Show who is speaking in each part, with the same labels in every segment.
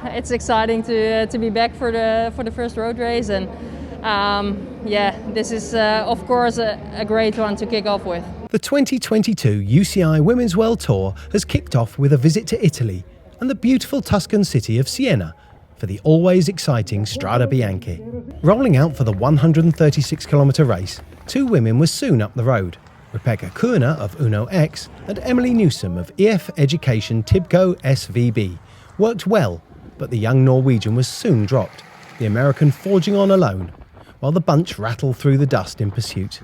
Speaker 1: It's exciting to be back for the first road race, and yeah, this is of course a great one to kick off with.
Speaker 2: The 2022 UCI Women's World Tour has kicked off with a visit to Italy and the beautiful Tuscan city of Siena for the always exciting Strade Bianche. Rolling out for the 136-kilometre race, two women were soon up the road. Rebecca Kuhner of Uno X and Emily Newsom of EF Education Tibco SVB worked well, but the young Norwegian was soon dropped, the American forging on alone, while the bunch rattled through the dust in pursuit.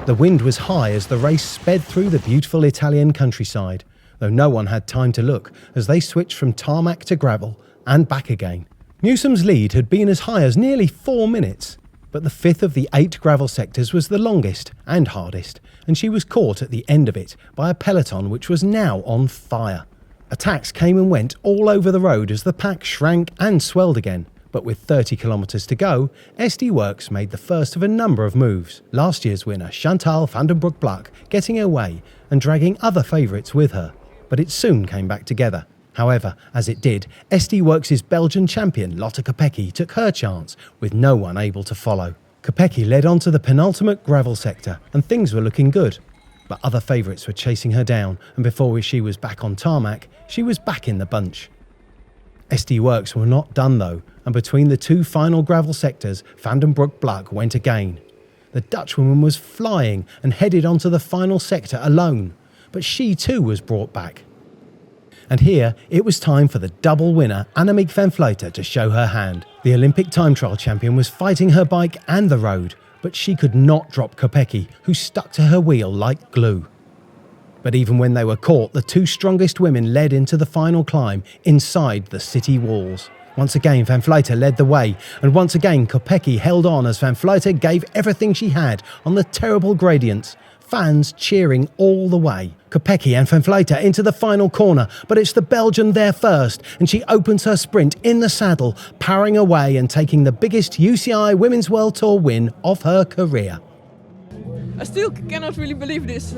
Speaker 2: The wind was high as the race sped through the beautiful Italian countryside, though no one had time to look as they switched from tarmac to gravel and back again. Newsom's lead had been as high as nearly 4 minutes, but the fifth of the 8 gravel sectors was the longest and hardest, and she was caught at the end of it by a peloton which was now on fire. Attacks came and went all over the road as the pack shrank and swelled again. But with 30 kilometres to go, SD Works made the first of a number of moves. Last year's winner, Chantal van den Broek getting her way and dragging other favourites with her. But it soon came back together. However, as it did, SD Works' Belgian champion Lotte Kopecky took her chance, with no one able to follow. Kopecky led on to the penultimate gravel sector, and things were looking good. But other favourites were chasing her down, and before she was back on tarmac, she was back in the bunch. SD Works were not done though, and between the two final gravel sectors, Van den Broek went again. The Dutchwoman was flying and headed onto the final sector alone, but she too was brought back. And here, it was time for the double winner, Annemiek van Vleuten, to show her hand. The Olympic time trial champion was fighting her bike and the road, but she could not drop Kopecky, who stuck to her wheel like glue. But even when they were caught, the two strongest women led into the final climb inside the city walls. Once again, Van Vleuten led the way, and once again Kopecky held on as Van Vleuten gave everything she had on the terrible gradients, fans cheering all the way. Kopecky and Van Vleuten into the final corner, but it's the Belgian there first, and she opens her sprint in the saddle, powering away and taking the biggest UCI Women's World Tour win of her career.
Speaker 3: I still cannot really believe this.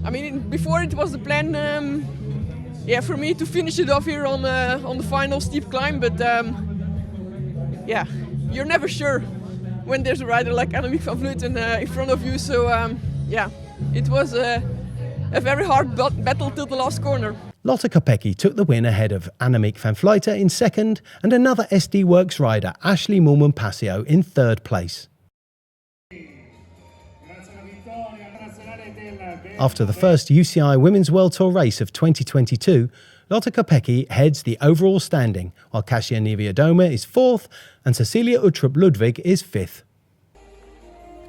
Speaker 3: I mean, before it was the plan, for me to finish it off here on the final steep climb. But yeah, you're never sure when there's a rider like Annemiek van Vleuten in front of you. So yeah, it was a very hard battle till the last corner.
Speaker 2: Lotte Kopecky took the win ahead of Annemiek van Vleuten in second and another SD Works rider, Ashley Moolman-Passio, in third place. After the first UCI Women's World Tour race of 2022, Lotte Kopecky heads the overall standing, while Kasia Niewiadoma is 4th and Cecilia Uttrup Ludwig is 5th.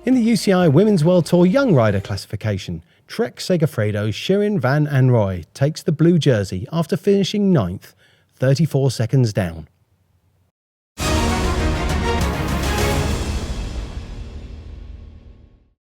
Speaker 2: In the UCI Women's World Tour Young Rider classification, Trek Segafredo's Shirin van Anrooy takes the blue jersey after finishing 9th, 34 seconds down.